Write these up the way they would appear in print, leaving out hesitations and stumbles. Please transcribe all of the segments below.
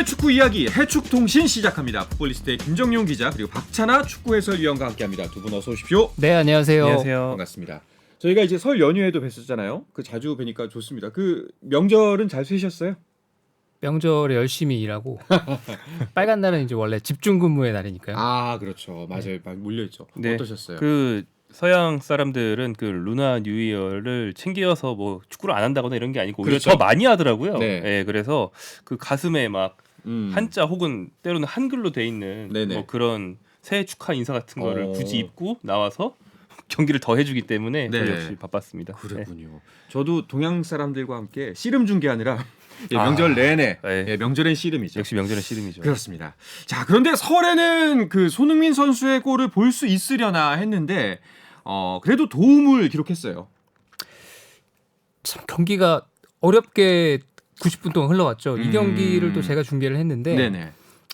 해외 축구 이야기 해축통신 시작합니다. 풋볼리스트의 김정용 기자 그리고 박찬아 축구 해설위원과 함께합니다. 두 분 어서 오십시오. 네, 안녕하세요. 안녕하세요. 반갑습니다. 저희가 이제 설 연휴에도 뵀었잖아요. 그 자주 뵈니까 좋습니다. 그 명절은 잘 쉬셨어요? 명절에 열심히 일하고 빨간 날은 이제 원래 집중 근무의 날이니까요. 아 그렇죠. 맞아요. 막 몰려있죠. 네. 어떠셨어요? 그 서양 사람들은 그 루나 뉴이어를 챙겨서 뭐 축구를 안 한다거나 이런 게 아니고 오히려 그렇죠. 더 많이 하더라고요. 네. 네, 그래서 그 가슴에 막 한자 혹은 때로는 한글로 돼 있는 네네. 뭐 그런 새해 축하 인사 같은 거를 어. 굳이 입고 나와서 경기를 더 해주기 때문에 네. 저희 역시 바빴습니다. 그렇군요. 저도 동양 사람들과 함께 씨름 중계하느라 명절 내내 네. 명절엔 씨름이죠. 역시 명절의 씨름이죠. 그렇습니다. 자, 그런데 설에는 그 손흥민 선수의 골을 볼 수 있으려나 했는데 그래도 도움을 기록했어요. 참 경기가 어렵게 90분 동안 흘러갔죠. 이 경기를 또 제가 중계를 했는데 네네.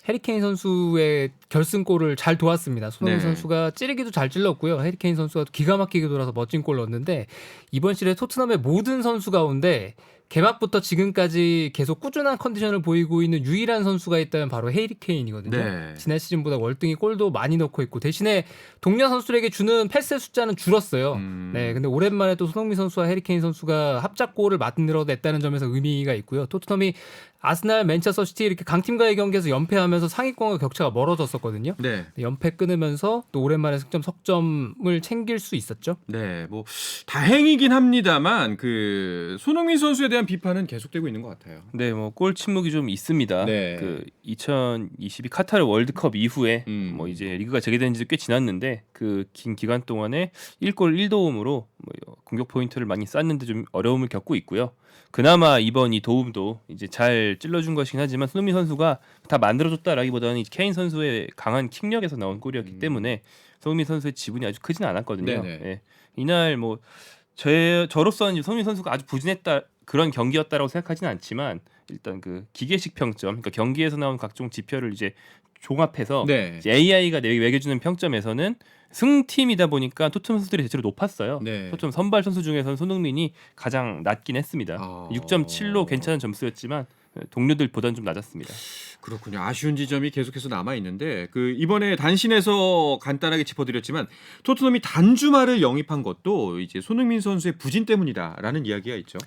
해리케인 선수의 결승골을 잘 도왔습니다. 손흥민 네. 선수가 찌르기도 잘 찔렀고요. 해리케인 선수가 기가 막히게 돌아서 멋진 골을 넣었는데 이번 시즌에 토트넘의 모든 선수 가운데 개막부터 지금까지 계속 꾸준한 컨디션을 보이고 있는 유일한 선수가 있다면 바로 해리케인이거든요. 네. 지난 시즌보다 월등히 골도 많이 넣고 있고 대신에 동료 선수들에게 주는 패스 숫자는 줄었어요. 네, 근데 오랜만에 또 손흥민 선수와 해리케인 선수가 합작골을 만들어냈다는 점에서 의미가 있고요. 토트넘이 아스날, 맨체스터 시티 이렇게 강팀과의 경기에서 연패하면서 상위권과 격차가 멀어졌었거든요. 네. 연패 끊으면서 또 오랜만에 석점을 챙길 수 있었죠. 네, 뭐 다행이긴 합니다만 그 손흥민 선수에 대한 비판은 계속되고 있는 것 같아요. 네, 뭐 골 침묵이 좀 있습니다. 네. 그 2022 카타르 월드컵 이후에 뭐 이제 리그가 재개된 지 꽤 지났는데 그 긴 기간 동안에 1골 1도움으로 뭐 공격 포인트를 많이 쌓는데 좀 어려움을 겪고 있고요. 그나마 이번 이 도움도 이제 잘 찔러준 것이긴 하지만 손흥민 선수가 다 만들어줬다라기보다는 케인 선수의 강한 킥력에서 나온 골이었기 때문에 손흥민 선수의 지분이 아주 크지는 않았거든요. 네네. 예. 이날 뭐 저로서는 손흥민 선수가 아주 부진했다 그런 경기였다라고 생각하지는 않지만 일단 그 기계식 평점, 그러니까 경기에서 나온 각종 지표를 이제 종합해서 네. 이제 AI가 매겨주는 평점에서는 승팀이다 보니까 토트넘 선수들이 대체로 높았어요. 네. 토트넘 선발 선수 중에서는 손흥민이 가장 낮긴 했습니다. 6.7로 괜찮은 점수였지만 동료들보다는 좀 낮았습니다. 그렇군요. 아쉬운 지점이 계속해서 남아 있는데 그 이번에 단신에서 간단하게 짚어드렸지만 토트넘이 단주마를 영입한 것도 이제 손흥민 선수의 부진 때문이다라는 이야기가 있죠.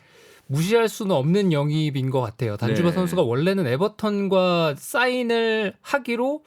무시할 수는 없는 영입인 것 같아요. 단주마 네. 선수가 원래는 에버턴과 사인을 하기로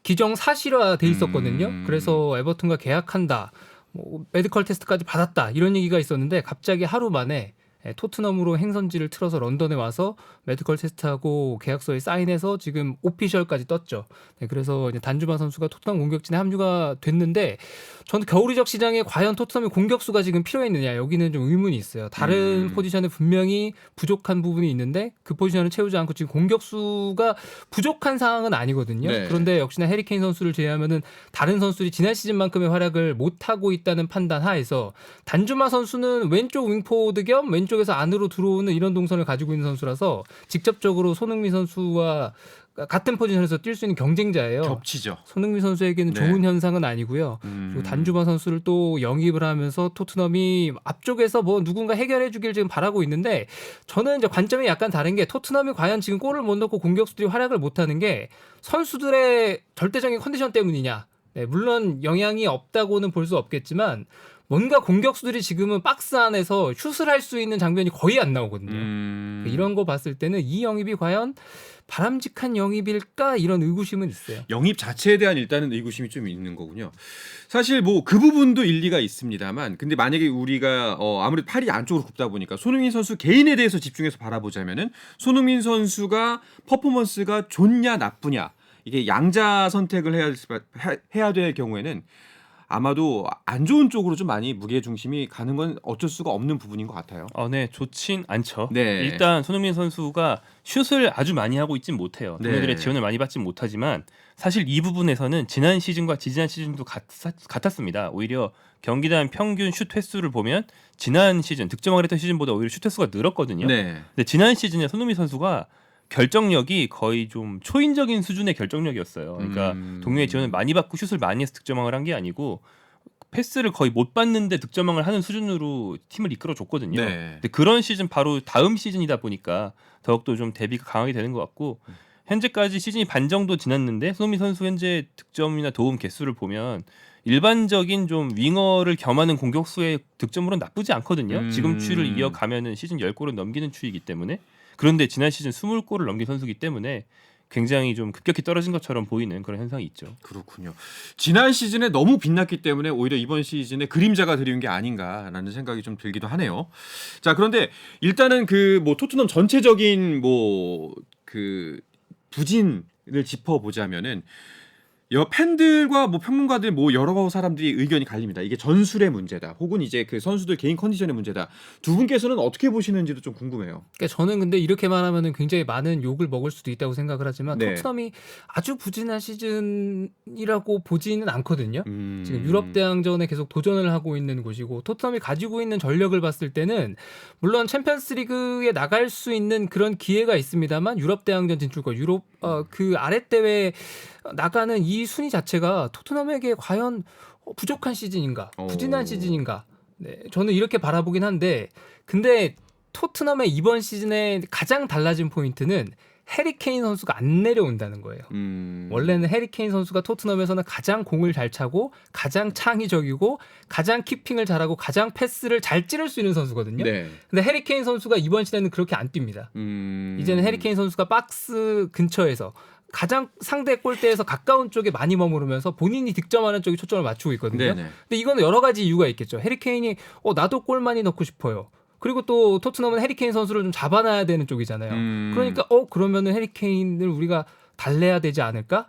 기정사실화돼 있었거든요. 그래서 에버턴과 계약한다, 뭐 메디컬 테스트까지 받았다 이런 얘기가 있었는데 갑자기 하루 만에 토트넘으로 행선지를 틀어서 런던에 와서 메디컬 테스트하고 계약서에 사인해서 지금 오피셜까지 떴죠. 네, 그래서 이제 단주마 선수가 토트넘 공격진에 합류가 됐는데 저는 겨울 이적 시장에 과연 토트넘의 공격수가 지금 필요했느냐 여기는 좀 의문이 있어요. 다른 포지션에 분명히 부족한 부분이 있는데 그 포지션을 채우지 않고 지금 공격수가 부족한 상황은 아니거든요. 네. 그런데 역시나 해리케인 선수를 제외하면은 다른 선수들이 지난 시즌만큼의 활약을 못하고 있다는 판단 하에서 단주마 선수는 왼쪽 윙포워드 겸 왼쪽에서 안으로 들어오는 이런 동선을 가지고 있는 선수라서 직접적으로 손흥민 선수와 같은 포지션에서 뛸 수 있는 경쟁자예요. 겹치죠. 손흥민 선수에게는 네. 좋은 현상은 아니고요. 그리고 단주마 선수를 또 영입을 하면서 토트넘이 앞쪽에서 뭐 누군가 해결해 주길 지금 바라고 있는데 저는 이제 관점이 약간 다른 게 토트넘이 과연 지금 골을 못 넣고 공격수들이 활약을 못하는 게 선수들의 절대적인 컨디션 때문이냐. 네, 물론 영향이 없다고는 볼 수 없겠지만 뭔가 공격수들이 지금은 박스 안에서 슛을 할 수 있는 장면이 거의 안 나오거든요. 이런 거 봤을 때는 이 영입이 과연 바람직한 영입일까 이런 의구심은 있어요. 영입 자체에 대한 일단은 의구심이 좀 있는 거군요. 사실 뭐 그 부분도 일리가 있습니다만 근데 만약에 우리가 아무래도 팔이 안쪽으로 굽다 보니까 손흥민 선수 개인에 대해서 집중해서 바라보자면은 손흥민 선수가 퍼포먼스가 좋냐 나쁘냐 이게 양자 선택을 해야 될 경우에는 아마도 안 좋은 쪽으로 좀 많이 무게 중심이 가는 건 어쩔 수가 없는 부분인 것 같아요. 네, 좋진 않죠. 네. 일단 손흥민 선수가 슛을 아주 많이 하고 있진 못해요. 네. 동료들의 지원을 많이 받진 못하지만 사실 이 부분에서는 지난 시즌과 지지난 시즌도 같았습니다. 오히려 경기당 평균 슛 횟수를 보면 지난 시즌 득점왕을 했던 시즌보다 오히려 슛 횟수가 늘었거든요. 네. 근데 지난 시즌에 손흥민 선수가 결정력이 거의 좀 초인적인 수준의 결정력이었어요. 그러니까 동료의 지원을 많이 받고 슛을 많이 해서 득점왕을 한 게 아니고 패스를 거의 못 받는데 득점왕을 하는 수준으로 팀을 이끌어줬거든요. 네. 근데 그런 시즌 바로 다음 시즌이다 보니까 더욱더 좀 대비가 강하게 되는 것 같고 현재까지 시즌이 반 정도 지났는데 손흥민 선수 현재 득점이나 도움 개수를 보면 일반적인 좀 윙어를 겸하는 공격수의 득점으로는 나쁘지 않거든요. 지금 추이를 이어가면은 시즌 10골은 넘기는 추이이기 때문에 그런데 지난 시즌 20골을 넘긴 선수이기 때문에 굉장히 좀 급격히 떨어진 것처럼 보이는 그런 현상이 있죠. 그렇군요. 지난 시즌에 너무 빛났기 때문에 오히려 이번 시즌에 그림자가 드리운 게 아닌가라는 생각이 좀 들기도 하네요. 자, 그런데 일단은 그 뭐 토트넘 전체적인 뭐 그 부진을 짚어보자면은 팬들과 뭐 평론가들 뭐 여러 사람들이 의견이 갈립니다. 이게 전술의 문제다, 혹은 이제 그 선수들 개인 컨디션의 문제다. 두 분께서는 어떻게 보시는지도 좀 궁금해요. 그러니까 저는 근데 이렇게 말하면은 굉장히 많은 욕을 먹을 수도 있다고 생각을 하지만 네. 토트넘이 아주 부진한 시즌이라고 보지는 않거든요. 지금 유럽 대항전에 계속 도전을 하고 있는 곳이고 토트넘이 가지고 있는 전력을 봤을 때는 물론 챔피언스리그에 나갈 수 있는 그런 기회가 있습니다만 유럽 대항전 진출과 유럽 그 아래 대회 나가는 이 순위 자체가 토트넘에게 과연 부족한 시즌인가, 부진한 시즌인가? 네, 저는 이렇게 바라보긴 한데, 근데 토트넘의 이번 시즌에 가장 달라진 포인트는 해리 케인 선수가 안 내려온다는 거예요. 원래는 해리 케인 선수가 토트넘에서는 가장 공을 잘 차고 가장 창의적이고 가장 키핑을 잘하고 가장 패스를 잘 찌를 수 있는 선수거든요. 네. 근데 해리 케인 선수가 이번 시즌에는 그렇게 안 뜁니다. 이제는 해리 케인 선수가 박스 근처에서 가장 상대 골대에서 가까운 쪽에 많이 머무르면서 본인이 득점하는 쪽에 초점을 맞추고 있거든요. 네네. 근데 이거는 여러 가지 이유가 있겠죠. 해리 케인이 나도 골 많이 넣고 싶어요. 그리고 또 토트넘은 해리 케인 선수를 좀 잡아놔야 되는 쪽이잖아요. 그러니까 그러면은 해리 케인을 우리가 달래야 되지 않을까?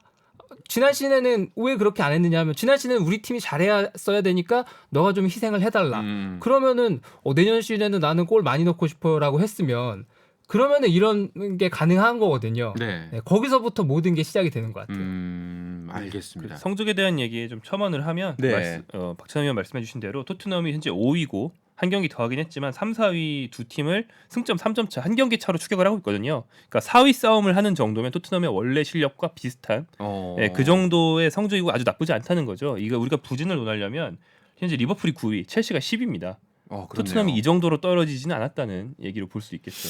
지난 시즌에는 왜 그렇게 안 했느냐 하면 지난 시즌에는 우리 팀이 잘했어야 되니까 너가 좀 희생을 해달라. 그러면은 내년 시즌에는 나는 골 많이 넣고 싶어요라고 했으면 그러면은 이런 게 가능한 거거든요. 네. 네, 거기서부터 모든 게 시작이 되는 것 같아요. 알겠습니다. 그 성적에 대한 얘기에 좀 첨언을 하면 네. 박찬호 의원 말씀해주신 대로 토트넘이 현재 5위고 한 경기 더 하긴 했지만 3, 4위 두 팀을 승점 3점 차 한 경기 차로 추격을 하고 있거든요. 그러니까 4위 싸움을 하는 정도면 토트넘의 원래 실력과 비슷한 그 정도의 성적이고 아주 나쁘지 않다는 거죠. 이거 우리가 부진을 논하려면 현재 리버풀이 9위, 첼시가 10위입니다. 토트넘이 이 정도로 떨어지지는 않았다는 얘기로 볼 수 있겠죠.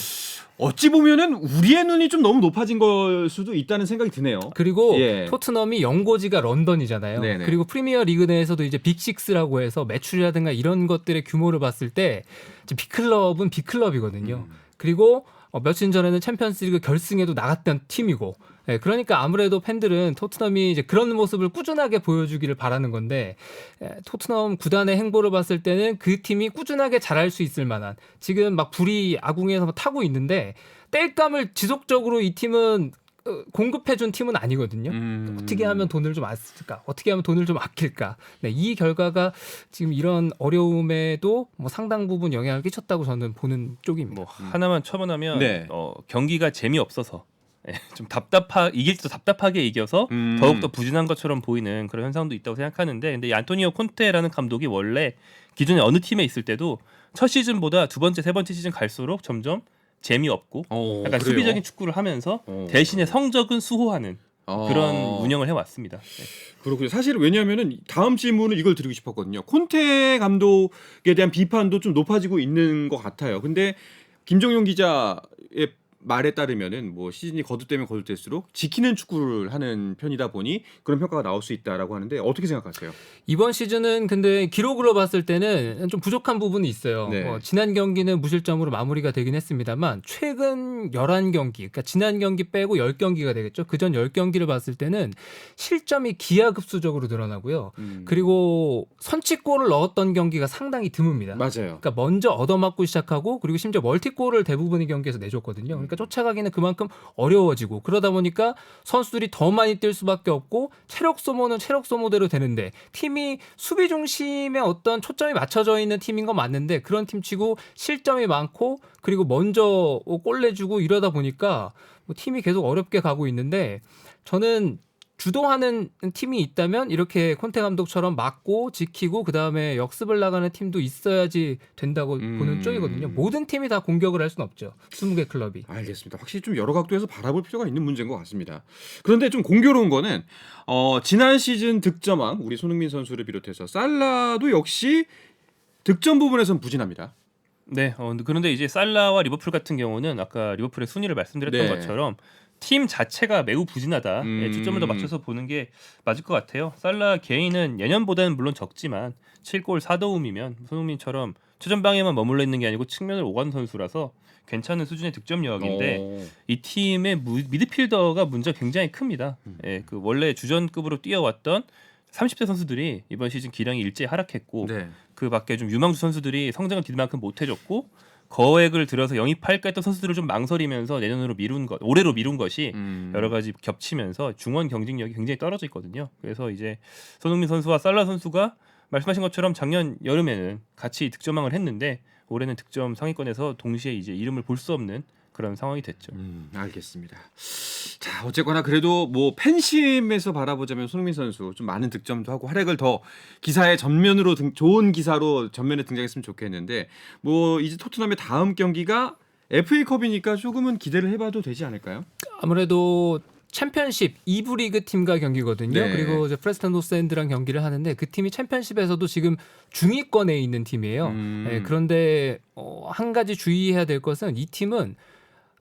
어찌 보면은 우리의 눈이 좀 너무 높아진 걸 수도 있다는 생각이 드네요. 그리고 예. 토트넘이 영고지가 런던이잖아요. 네네. 그리고 프리미어 리그 내에서도 이제 빅6라고 해서 매출이라든가 이런 것들의 규모를 봤을 때 빅클럽은 빅클럽이거든요. 그리고 며칠 전에는 챔피언스리그 결승에도 나갔던 팀이고, 네, 그러니까 아무래도 팬들은 토트넘이 이제 그런 모습을 꾸준하게 보여주기를 바라는 건데, 토트넘 구단의 행보를 봤을 때는 그 팀이 꾸준하게 잘할 수 있을 만한, 지금 막 불이 아궁에서 타고 있는데 땔감을 지속적으로 이 팀은 공급해준 팀은 아니거든요. 어떻게 하면 돈을 좀 안 쓸까? 어떻게 하면 돈을 좀 아낄까? 네, 이 결과가 지금 이런 어려움에도 뭐 상당 부분 영향을 끼쳤다고 저는 보는 쪽입니다. 뭐 하나만 첨언하면 네. 경기가 재미없어서 좀 이길 때도 답답하게 이겨서 더욱더 부진한 것처럼 보이는 그런 현상도 있다고 생각하는데, 근데 이 안토니오 콘테라는 감독이 원래 기존에 어느 팀에 있을 때도 첫 시즌보다 두 번째, 세 번째 시즌 갈수록 점점 재미없고 약간 그래요? 수비적인 축구를 하면서 대신에 성적은 수호하는 그런 운영을 해왔습니다. 네. 그렇군요. 사실 왜냐하면은 다음 질문을 이걸 드리고 싶었거든요. 콘테 감독에 대한 비판도 좀 높아지고 있는 것 같아요. 근데 김정용 기자의 말에 따르면은 뭐 시즌이 거듭되면 거듭될수록 지키는 축구를 하는 편이다 보니 그런 평가가 나올 수 있다라고 하는데 어떻게 생각하세요? 이번 시즌은 근데 기록으로 봤을 때는 좀 부족한 부분이 있어요. 네. 지난 경기는 무실점으로 마무리가 되긴 했습니다만 최근 11경기, 그러니까 지난 경기 빼고 10경기가 되겠죠. 그전 10경기를 봤을 때는 실점이 기하급수적으로 늘어나고요. 그리고 선취골을 넣었던 경기가 상당히 드뭅니다. 맞아요. 그러니까 먼저 얻어맞고 시작하고 그리고 심지어 멀티골을 대부분의 경기에서 내줬거든요. 그러니까 쫓아가기는 그만큼 어려워지고 그러다 보니까 선수들이 더 많이 뛸 수밖에 없고 체력 소모는 체력 소모대로 되는데 팀이 수비 중심의 어떤 초점이 맞춰져 있는 팀인 건 맞는데 그런 팀치고 실점이 많고 그리고 먼저 골 내주고 이러다 보니까 뭐 팀이 계속 어렵게 가고 있는데 저는 주도하는 팀이 있다면 이렇게 콘테 감독처럼 막고 지키고 그다음에 역습을 나가는 팀도 있어야지 된다고 보는 쪽이거든요. 모든 팀이 다 공격을 할 수는 없죠. 20개 클럽이. 알겠습니다. 확실히 좀 여러 각도에서 바라볼 필요가 있는 문제인 것 같습니다. 그런데 좀 공교로운 거는 지난 시즌 득점왕 우리 손흥민 선수를 비롯해서 살라도 역시 득점 부분에서는 부진합니다. 네, 그런데 이제 살라와 리버풀 같은 경우는 아까 리버풀의 순위를 말씀드렸던 네. 것처럼 팀 자체가 매우 부진하다. 초점을 더 맞춰서 보는 게 맞을 것 같아요. 살라 개인은 예년보다는 물론 적지만 7골 4도움이면 손흥민처럼 최전방에만 머물러 있는 게 아니고 측면을 오가는 선수라서 괜찮은 수준의 득점력인데 이 팀의 미드필더가 문제가 굉장히 큽니다. 예, 그 원래 주전급으로 뛰어왔던 30대 선수들이 이번 시즌 기량이 일제히 하락했고 네. 그 밖에 좀 유망주 선수들이 성장을 뒤만큼 못해줬고 거액을 들여서 영입할까 했던 선수들을 좀 망설이면서 내년으로 올해로 미룬 것이 여러 가지 겹치면서 중원 경쟁력이 굉장히 떨어져 있거든요. 그래서 이제 손흥민 선수와 살라 선수가 말씀하신 것처럼 작년 여름에는 같이 득점왕을 했는데 올해는 득점 상위권에서 동시에 이제 이름을 볼 수 없는 그런 상황이 됐죠. 알겠습니다. 자, 어쨌거나 그래도 뭐 팬심에서 바라보자면 손흥민 선수 좀 많은 득점도 하고 활약을 더 기사의 전면으로 좋은 기사로 전면에 등장했으면 좋겠는데 뭐 이제 토트넘의 다음 경기가 FA컵이니까 조금은 기대를 해봐도 되지 않을까요? 아무래도 챔피언십 2부 리그 팀과 경기거든요. 네. 그리고 이제 프레스턴 노스엔드랑 경기를 하는데 그 팀이 챔피언십에서도 지금 중위권에 있는 팀이에요. 네, 그런데 한 가지 주의해야 될 것은 이 팀은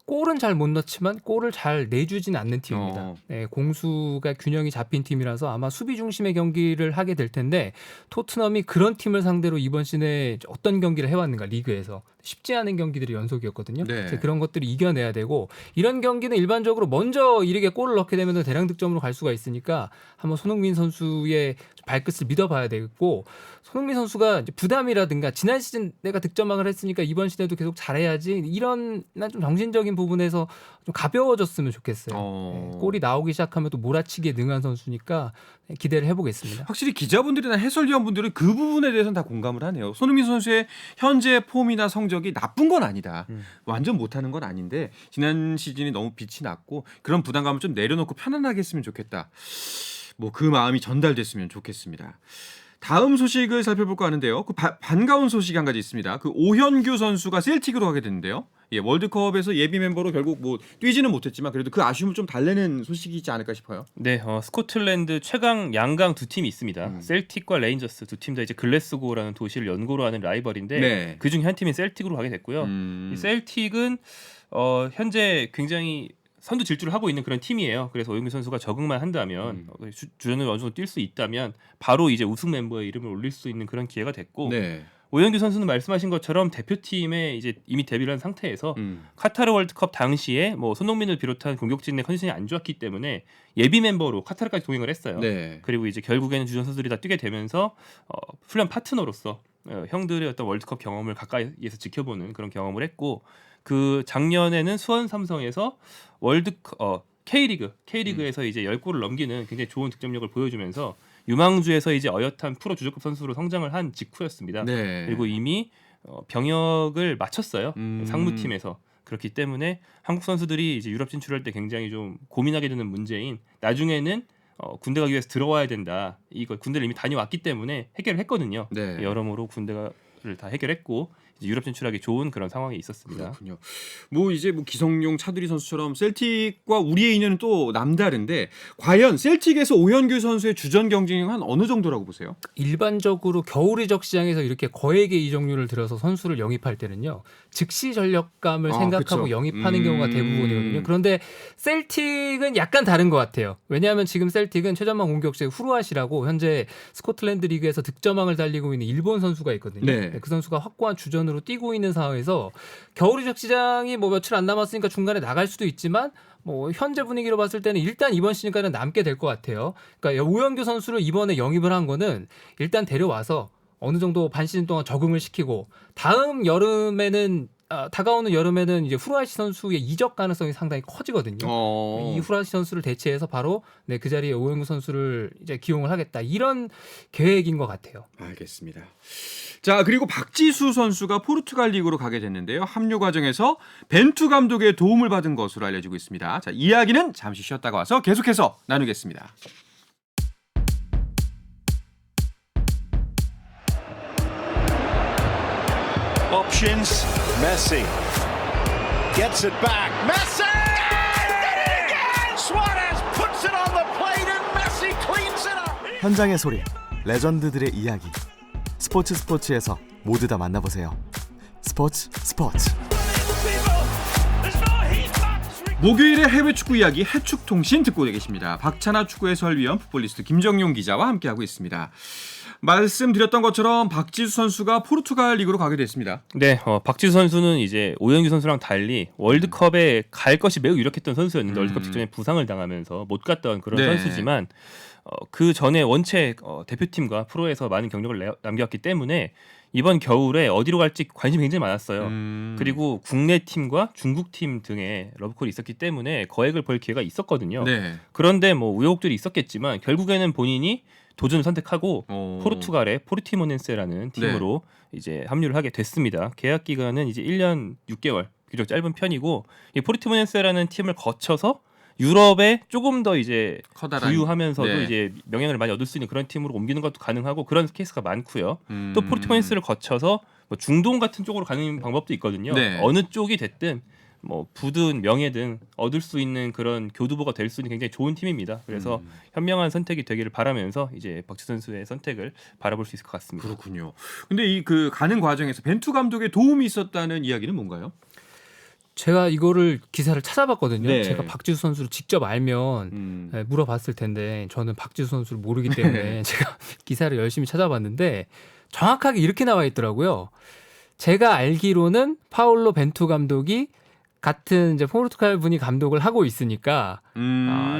골은 잘 못 넣지만 골을 잘 내주진 않는 팀입니다. 네, 공수가 균형이 잡힌 팀이라서 아마 수비 중심의 경기를 하게 될 텐데 토트넘이 그런 팀을 상대로 이번 시즌에 어떤 경기를 해왔는가 리그에서 쉽지 않은 경기들이 연속이었거든요. 네. 그래서 그런 것들을 이겨내야 되고 이런 경기는 일반적으로 먼저 이르게 골을 넣게 되면 대량 득점으로 갈 수가 있으니까 한번 손흥민 선수의 발끝을 믿어봐야 되겠고 손흥민 선수가 이제 부담이라든가 지난 시즌 내가 득점왕을 했으니까 이번 시즌에도 계속 잘해야지 이런 난 좀 정신적인 부분에서 좀 가벼워졌으면 좋겠어요. 네, 골이 나오기 시작하면 또 몰아치기에 능한 선수니까 기대를 해보겠습니다. 확실히 기자분들이나 해설위원분들은 그 부분에 대해서는 다 공감을 하네요. 손흥민 선수의 현재 폼이나 성적이 나쁜 건 아니다. 완전 못하는 건 아닌데 지난 시즌이 너무 빛이 났고 그런 부담감을 좀 내려놓고 편안하게 했으면 좋겠다. 뭐 그 마음이 전달됐으면 좋겠습니다. 다음 소식을 살펴볼까 하는데요. 그 반가운 소식이 한 가지 있습니다. 그 오현규 선수가 셀틱으로 가게 됐는데요. 예, 월드컵에서 예비 멤버로 결국 뭐 뛰지는 못했지만 그래도 그 아쉬움을 좀 달래는 소식이지 않을까 싶어요. 네, 스코틀랜드 최강 양강 두 팀이 있습니다. 셀틱과 레인저스 두 팀 다 이제 글래스고라는 도시를 연고로 하는 라이벌인데 네. 그중 한 팀이 셀틱으로 가게 됐고요. 이 셀틱은 현재 굉장히 선두 질주를 하고 있는 그런 팀이에요. 그래서 오영규 선수가 적응만 한다면 주전을 어느 정도 뛸 수 있다면 바로 이제 우승 멤버의 이름을 올릴 수 있는 그런 기회가 됐고 네. 오영규 선수는 말씀하신 것처럼 대표팀에 이제 이미 데뷔를 한 상태에서 카타르 월드컵 당시에 뭐 손흥민을 비롯한 공격진의 컨디션이 안 좋았기 때문에 예비 멤버로 카타르까지 동행을 했어요. 네. 그리고 이제 결국에는 주전 선수들이 다 뛰게 되면서 훈련 파트너로서 형들의 어떤 월드컵 경험을 가까이에서 지켜보는 그런 경험을 했고 그 작년에는 수원 삼성에서 K리그에서 이제 10골을 넘기는 굉장히 좋은 득점력을 보여주면서 유망주에서 이제 어엿한 프로 주전급 선수로 성장을 한 직후였습니다. 네. 그리고 이미 병역을 마쳤어요. 상무팀에서. 그렇기 때문에 한국 선수들이 이제 유럽 진출할 때 굉장히 좀 고민하게 되는 문제인 나중에는 군대 가기 위해서 들어와야 된다. 이거 군대를 이미 다녀왔기 때문에 해결을 했거든요. 네. 여러모로 군대를 다 해결했고 이제 유럽 진출하기 좋은 그런 상황이 있었습니다. 그렇군요. 뭐 이제 뭐 기성용 차두리 선수처럼 셀틱과 우리의 인연은 또 남다른데 과연 셀틱에서 오현규 선수의 주전 경쟁력은 한 어느 정도라고 보세요? 일반적으로 겨울 이적 시장에서 이렇게 거액의 이적료를 들여서 선수를 영입할 때는요. 즉시 전력감을 생각하고 그쵸. 영입하는 경우가 대부분이거든요. 그런데 셀틱은 약간 다른 것 같아요. 왜냐하면 지금 셀틱은 최전방 공격수의 후루아시라고 현재 스코틀랜드 리그에서 득점왕을 달리고 있는 일본 선수가 있거든요. 네. 그 선수가 확고한 주전으로 뛰고 있는 상황에서 겨울 이적 시장이 뭐 며칠 안 남았으니까 중간에 나갈 수도 있지만 뭐 현재 분위기로 봤을 때는 일단 이번 시즌까지는 남게 될 것 같아요. 그러니까 오현규 선수를 이번에 영입을 한 거는 일단 데려와서 어느 정도 반 시즌 동안 적응을 시키고 다음 여름에는 다가오는 여름에는 이제 후라시 선수의 이적 가능성이 상당히 커지거든요. 이 후라시 선수를 대체해서 바로 그 자리에 오영구 선수를 이제 기용을 하겠다 이런 계획인 것 같아요. 알겠습니다. 자, 그리고 박지수 선수가 포르투갈 리그로 가게 됐는데요. 합류 과정에서 벤투 감독의 도움을 받은 것으로 알려지고 있습니다. 자, 이야기는 잠시 쉬었다가 와서 계속해서 나누겠습니다. Options. Messi gets it back. Messi did it again. Suarez puts it on the plate and Messi cleans it up. 현장의 소리, 레전드들의 이야기. 스포츠에서 모두 다 만나보세요. 스포츠. 목요일의 해외 축구 이야기 해축통신 듣고 계십니다. 박찬하 축구 해설위원 풋볼리스트 김정용 기자와 함께하고 있습니다. 말씀드렸던 것처럼 박지수 선수가 포르투갈 리그로 가게 됐습니다. 네, 박지수 선수는 이제 오영규 선수랑 달리 월드컵에 갈 것이 매우 유력했던 선수였는데 월드컵 직전에 부상을 당하면서 못 갔던 그런 네. 선수지만 그 전에 원체 대표팀과 프로에서 많은 경력을 남겼기 때문에 이번 겨울에 어디로 갈지 관심이 굉장히 많았어요. 그리고 국내 팀과 중국 팀 등의 러브콜이 있었기 때문에 거액을 벌 기회가 있었거든요. 네. 그런데 뭐 우여곡절이 있었겠지만 결국에는 본인이 도전을 선택하고 오. 포르투갈의 포르티모넨세라는 팀으로 이제 합류를 하게 됐습니다. 계약 기간은 이제 1년 6개월, 비교적 짧은 편이고 이 포르티모넨세라는 팀을 거쳐서 유럽에 조금 더 이제 커다란 부유하면서도 네. 이제 명예를 많이 얻을 수 있는 그런 팀으로 옮기는 것도 가능하고 그런 케이스가 많고요. 또 포르티모넨스를 거쳐서 뭐 중동 같은 쪽으로 가는 방법도 있거든요. 네. 어느 쪽이 됐든 뭐 부든 명예든 얻을 수 있는 그런 교두보가 될 수 있는 굉장히 좋은 팀입니다. 그래서 현명한 선택이 되기를 바라면서 이제 박지수 선수의 선택을 바라볼 수 있을 것 같습니다. 그렇군요. 근데 이 그 가는 과정에서 벤투 감독의 도움이 있었다는 이야기는 뭔가요? 제가 이거를 기사를 찾아봤거든요. 네. 제가 박지수 선수를 직접 알면 물어봤을 텐데 저는 박지수 선수를 모르기 때문에 제가 기사를 열심히 찾아봤는데 정확하게 이렇게 나와 있더라고요. 제가 알기로는 파울로 벤투 감독이 같은 이제 포르투갈 분이 감독을 하고 있으니까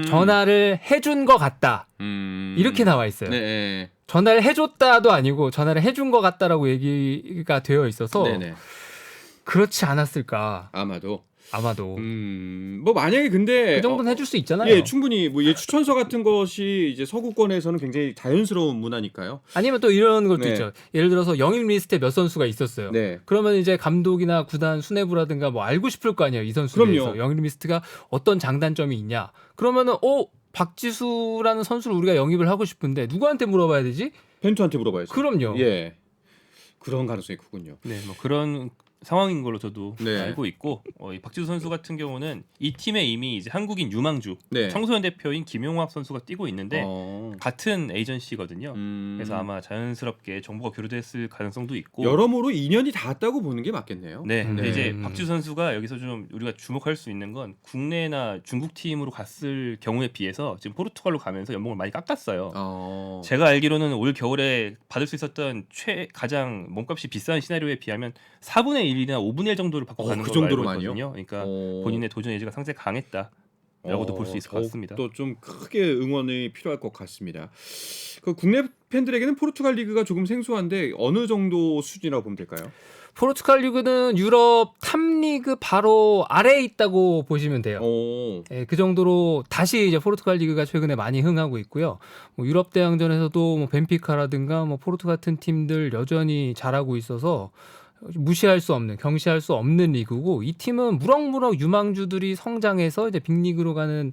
전화를 해준 것 같다. 이렇게 나와 있어요. 네. 전화를 해줬다도 아니고 전화를 해준 것 같다라고 얘기가 되어 있어서 네네. 그렇지 않았을까. 아마도. 뭐 만약에 근데 그 정도는 해줄 수 있잖아요. 예, 충분히 뭐 추천서 같은 것이 이제 서구권에서는 굉장히 자연스러운 문화니까요. 아니면 또 이런 것도 네. 있죠. 예를 들어서 영입 리스트에 몇 선수가 있었어요. 네. 그러면 이제 감독이나 구단 수뇌부라든가 뭐 알고 싶을 거 아니에요. 이 선수에 그럼요. 대해서 영입 리스트가 어떤 장단점이 있냐. 그러면은 박지수라는 선수를 우리가 영입을 하고 싶은데 누구한테 물어봐야 되지? 벤투한테 물어봐야죠. 그럼요. 예. 그런 가능성이 크군요. 네, 뭐 그런 상황인 걸로 저도 네. 알고 있고 이 박지수 선수 같은 경우는 이 팀에 이미 이제 한국인 유망주 네. 청소년 대표인 김용학 선수가 뛰고 있는데 어. 같은 에이전시거든요. 그래서 아마 자연스럽게 정보가 교류됐을 가능성도 있고 여러모로 인연이 닿았다고 보는 게 맞겠네요. 네, 근데 네. 이제 박지수 선수가 여기서 좀 우리가 주목할 수 있는 건 국내나 중국 팀으로 갔을 경우에 비해서 지금 포르투갈로 가면서 연봉을 많이 깎았어요. 제가 알기로는 올 겨울에 받을 수 있었던 가장 몸값이 비싼 시나리오에 비하면 4분의 1이나 5분의 1 정도를 받고 가는 그 걸로 알고 정도로만요? 있거든요. 그러니까 본인의 도전 의지가 상당히 강했다라고도 볼 수 있을 것 같습니다. 또 좀 크게 응원이 필요할 것 같습니다. 그 국내 팬들에게는 포르투갈 리그가 조금 생소한데 어느 정도 수준이라고 보면 될까요? 포르투갈 리그는 유럽 탑리그 바로 아래에 있다고 보시면 돼요. 예, 그 정도로 다시 이제 포르투갈 리그가 최근에 많이 흥하고 있고요. 뭐 유럽 대항전에서도 뭐 벤피카라든가 뭐 포르투 같은 팀들 여전히 잘하고 있어서 무시할 수 없는, 경시할 수 없는 리그고 이 팀은 무럭무럭 유망주들이 성장해서 이제 빅리그로 가는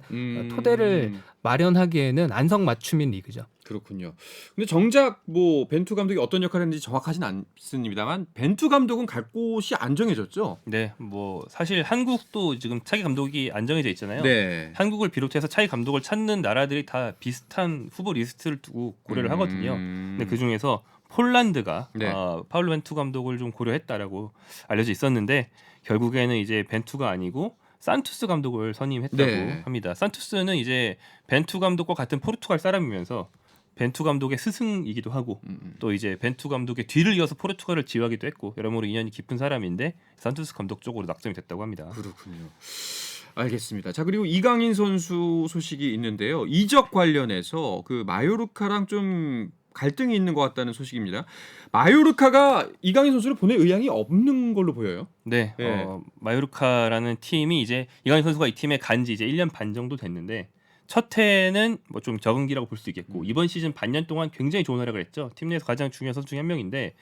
토대를 마련하기에는 안성맞춤인 리그죠. 그렇군요. 근데 정작 뭐 벤투 감독이 어떤 역할을 했는지 정확하진 않습니다만 벤투 감독은 갈 곳이 안 정해졌죠. 네, 뭐 사실 한국도 지금 차기 감독이 안정해져 있잖아요. 네. 한국을 비롯해서 차기 감독을 찾는 나라들이 다 비슷한 후보 리스트를 두고 고려를 하거든요. 근데 그 중에서 폴란드가 네. 파울로 벤투 감독을 좀 고려했다라고 알려져 있었는데 결국에는 이제 벤투가 아니고 산투스 감독을 선임했다고 네. 합니다. 산투스는 이제 벤투 감독과 같은 포르투갈 사람이면서 벤투 감독의 스승이기도 하고 또 이제 벤투 감독의 뒤를 이어서 포르투갈을 지휘하기도 했고 여러모로 인연이 깊은 사람인데 산투스 감독 쪽으로 낙점이 됐다고 합니다. 그렇군요. 알겠습니다. 자, 그리고 이강인 선수 소식이 있는데요. 이적 관련해서 그 마요르카랑 좀 갈등이 있는 것 같다는 소식입니다. 마요르카가 이강인 선수를 보낼 의향이 없는 걸로 보여요. 네, 네. 마요르카라는 팀이 이제 이강인 선수가 이 팀에 간지 이제 1년 반 정도 됐는데 첫 해는 뭐 좀 적응기라고 볼 수 있겠고 이번 시즌 반년 동안 굉장히 좋은 활약을 했죠. 팀 내에서 가장 중요한 선수 중에 한 명인데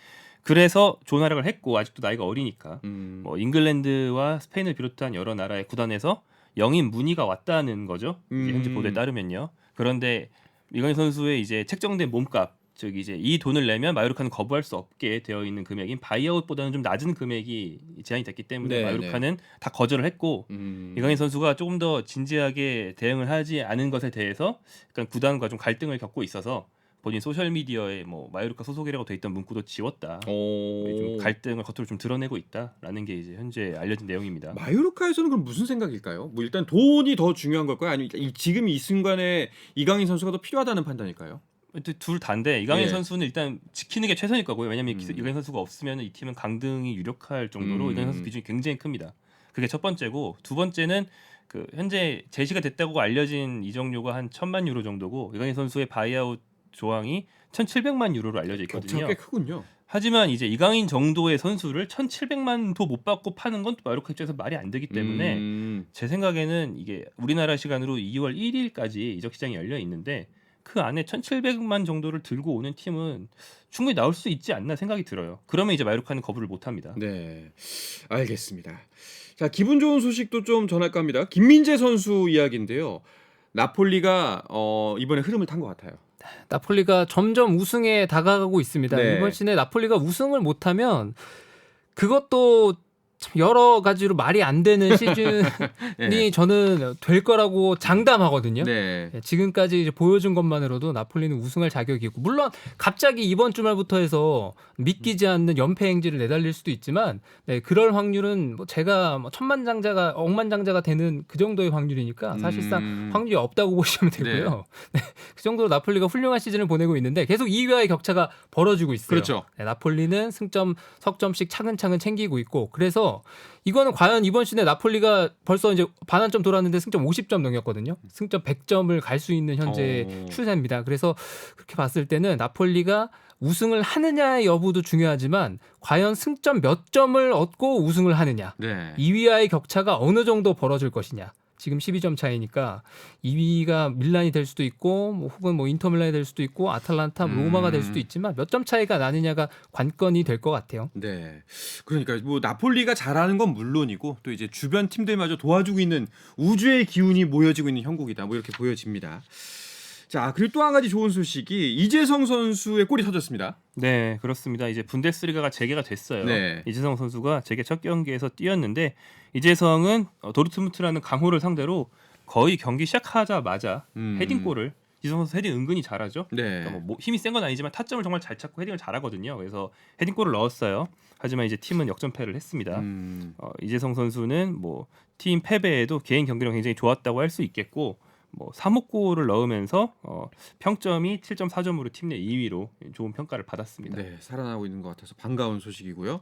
그래서 좋은 활약을 했고 아직도 나이가 어리니까 뭐 잉글랜드와 스페인을 비롯한 여러 나라의 구단에서 영입 문의가 왔다는 거죠. 이제 현지 보도에 따르면요. 그런데 이강인 선수의 이제 책정된 몸값 즉 이제 이 돈을 내면 마요르카는 거부할 수 없게 되어 있는 금액인 바이아웃보다는 좀 낮은 금액이 제한이 됐기 때문에 네, 마요르카는 다 거절을 했고 이강인 선수가 조금 더 진지하게 대응을 하지 않은 것에 대해서 약간 구단과 좀 갈등을 겪고 있어서 본인 소셜 미디어에 뭐 마요르카 소속이라고 돼 있던 문구도 지웠다. 좀 갈등을 겉으로 좀 드러내고 있다라는 게 이제 현재 알려진 내용입니다. 마요르카에서는 그럼 무슨 생각일까요? 뭐 일단 돈이 더 중요한 걸까요? 아니면 지금 이 순간에 이강인 선수가 더 필요하다는 판단일까요? 둘 다인데 이강인 예. 선수는 일단 지키는 게 최선일 거고요. 왜냐하면 이강인 선수가 없으면 이 팀은 강등이 유력할 정도로 이강인 선수 비중이 굉장히 큽니다. 그게 첫 번째고, 두 번째는 그 현재 제시가 됐다고 알려진 이적료가 한 1,000만 유로 정도고 이강인 선수의 바이아웃 조항이 1,700만 유로로 알려져 있거든요. 격차가 꽤 크군요. 하지만 이제 이강인 정도의 선수를 1,700만도 못 받고 파는 건 또 마요르카 입장에서 말이 안 되기 때문에 제 생각에는 이게 우리나라 시간으로 2월 1일까지 이적 시장이 열려 있는데 그 안에 1,700만 정도를 들고 오는 팀은 충분히 나올 수 있지 않나 생각이 들어요. 그러면 이제 마요르카는 거부를 못 합니다. 네, 알겠습니다. 자, 기분 좋은 소식도 좀 전할까 합니다. 김민재 선수 이야기인데요. 나폴리가 이번에 흐름을 탄 것 같아요. 나폴리가 점점 우승에 다가가고 있습니다. 네. 이번 시즌에 나폴리가 우승을 못하면 그것도 참 여러 가지로 말이 안 되는 시즌이 네. 저는 될 거라고 장담하거든요. 네. 지금까지 이제 보여준 것만으로도 나폴리는 우승할 자격이 있고, 물론 갑자기 이번 주말부터 해서 믿기지 않는 연패 행진을 내달릴 수도 있지만 그럴 확률은 뭐 제가 뭐 천만장자가 억만장자가 되는 그 정도의 확률이니까 사실상 확률이 없다고 보시면 되고요. 네, 그 정도로 나폴리가 훌륭한 시즌을 보내고 있는데 계속 2위와의 격차가 벌어지고 있어요. 그렇죠. 네, 나폴리는 승점 석점씩 차근차근 챙기고 있고, 그래서 이거는 과연 이번 시즌에 나폴리가 벌써 이제 반환점 돌았는데 승점 50점 넘겼거든요. 승점 100점을 갈 수 있는 현재 추세입니다. 그래서 그렇게 봤을 때는 나폴리가 우승을 하느냐의 여부도 중요하지만 과연 승점 몇 점을 얻고 우승을 하느냐, 네. 2위와의 격차가 어느 정도 벌어질 것이냐. 지금 12점 차이니까 2위가 밀란이 될 수도 있고 뭐 혹은 뭐 인터밀란이 될 수도 있고 아탈란타, 로마가 될 수도 있지만 몇 점 차이가 나느냐가 관건이 될 것 같아요. 네. 그러니까 뭐 나폴리가 잘하는 건 물론이고 또 이제 주변 팀들마저 도와주고 있는 우주의 기운이 모여지고 있는 형국이다. 뭐 이렇게 보여집니다. 자, 그리고 또 한 가지 좋은 소식이 이재성 선수의 골이 터졌습니다. 네, 그렇습니다. 이제 분데스리가가 재개가 됐어요. 네. 이재성 선수가 재개 첫 경기에서 뛰었는데 이재성은 도르트문트라는 강호를 상대로 거의 경기 시작하자마자 헤딩골을, 이재성 선수 헤딩 은근히 잘하죠. 네. 그러니까 뭐 힘이 센 건 아니지만 타점을 정말 잘 찾고 헤딩을 잘하거든요. 그래서 헤딩골을 넣었어요. 하지만 이제 팀은 역전패를 했습니다. 이재성 선수는 뭐 팀 패배에도 개인 경기력 굉장히 좋았다고 할 수 있겠고, 뭐 3호 골을 넣으면서 평점이 7.4점으로 팀 내 2위로 좋은 평가를 받았습니다. 네, 살아나고 있는 것 같아서 반가운 소식이고요.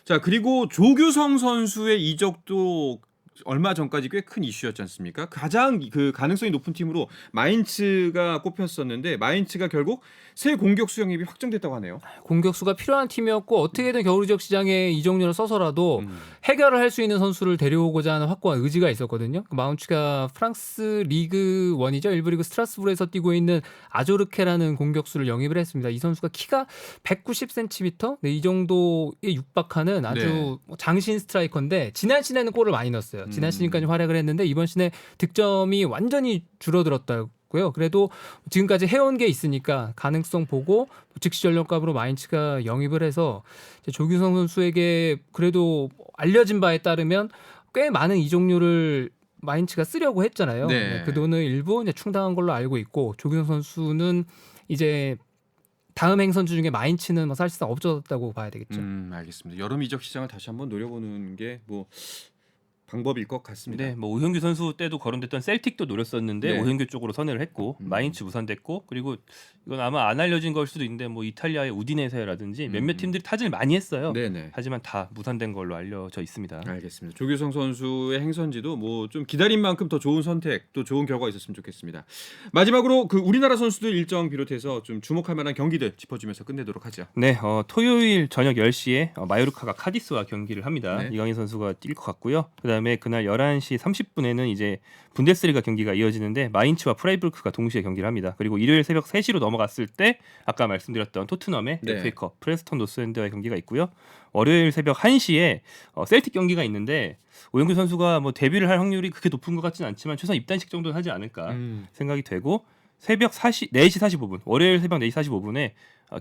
자, 그리고 조규성 선수의 이적도 얼마 전까지 꽤 큰 이슈였지 않습니까? 가장 그 가능성이 높은 팀으로 마인츠가 꼽혔었는데 마인츠가 결국 새 공격수 영입이 확정됐다고 하네요. 공격수가 필요한 팀이었고 어떻게든 겨울 이적 시장에 이적료를 써서라도 해결을 할 수 있는 선수를 데려오고자 하는 확고한 의지가 있었거든요. 마운츠가 프랑스 리그 1이죠. 1부 리그 스트라스부르에서 뛰고 있는 아조르케라는 공격수를 영입을 했습니다. 이 선수가 키가 190cm, 네, 이 정도에 육박하는 아주 장신 스트라이커인데 지난 시즌에는 골을 많이 넣었어요. 지난 시즌까지 활약을 했는데 이번 시즌에 득점이 완전히 줄어들었다고요. 그래도 지금까지 해온 게 있으니까 가능성 보고 즉시 전력값으로 마인츠가 영입을 해서 조규성 선수에게 그래도 알려진 바에 따르면 꽤 많은 이적료를 마인츠가 쓰려고 했잖아요. 네. 네, 그 돈을 일부 이제 충당한 걸로 알고 있고, 조규성 선수는 이제 다음 행선지 중에 마인츠는 뭐 사실상 없어졌다고 봐야 되겠죠. 알겠습니다. 여름 이적 시장을 다시 한번 노려보는 게 뭐 방법일 것 같습니다. 네, 뭐 오현규 선수 때도 거론됐던 셀틱도 노렸었는데 네. 오현규 쪽으로 선회를 했고 마인츠 무산됐고, 그리고 이건 아마 안 알려진 걸 수도 있는데 뭐 이탈리아의 우디네세라든지 몇몇 팀들이 타진을 많이 했어요. 네네. 하지만 다 무산된 걸로 알려져 있습니다. 알겠습니다. 조규성 선수의 행선지도 뭐 좀 기다린 만큼 더 좋은 선택, 또 좋은 결과가 있었으면 좋겠습니다. 마지막으로 그 우리나라 선수들 일정 비롯해서 좀 주목할 만한 경기들 짚어주면서 끝내도록 하죠. 네, 토요일 저녁 10시에 마요르카가 카디스와 경기를 합니다. 네. 이강인 선수가 뛸 것 같고요. 그다음에 그날 11시 30분에는 이제 분데스리가 경기가 이어지는데 마인츠와 프라이부르크가 동시에 경기를 합니다. 그리고 일요일 새벽 3시로 넘어갔을 때 아까 말씀드렸던 토트넘의 네. FA컵 프레스턴 노스엔드와의 경기가 있고요. 월요일 새벽 1시에 셀틱 경기가 있는데 오영규 선수가 뭐 데뷔를 할 확률이 그렇게 높은 것 같지는 않지만 최소한 입단식 정도는 하지 않을까 생각이 되고, 새벽 4시 4시 45분 월요일 새벽 4시 45분에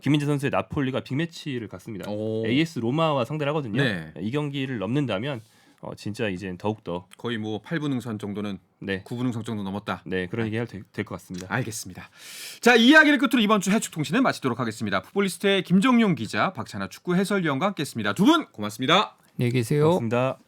김민재 선수의 나폴리가 빅매치를 갖습니다. 오. AS 로마와 상대를 하거든요. 네. 이 경기를 넘는다면 진짜 이제 더욱 더 거의 뭐 8분응선 정도는 네, 9분응선 정도 넘었다. 네 그런 얘기 해도 될 것 같습니다. 알겠습니다. 자, 이 이야기를 끝으로 이번 주 해축 통신은 마치도록 하겠습니다. 풋볼리스트의 김정용 기자, 박찬하 축구 해설위원과 함께했습니다. 두 분 고맙습니다. 안녕히 계세요. 고맙습니다.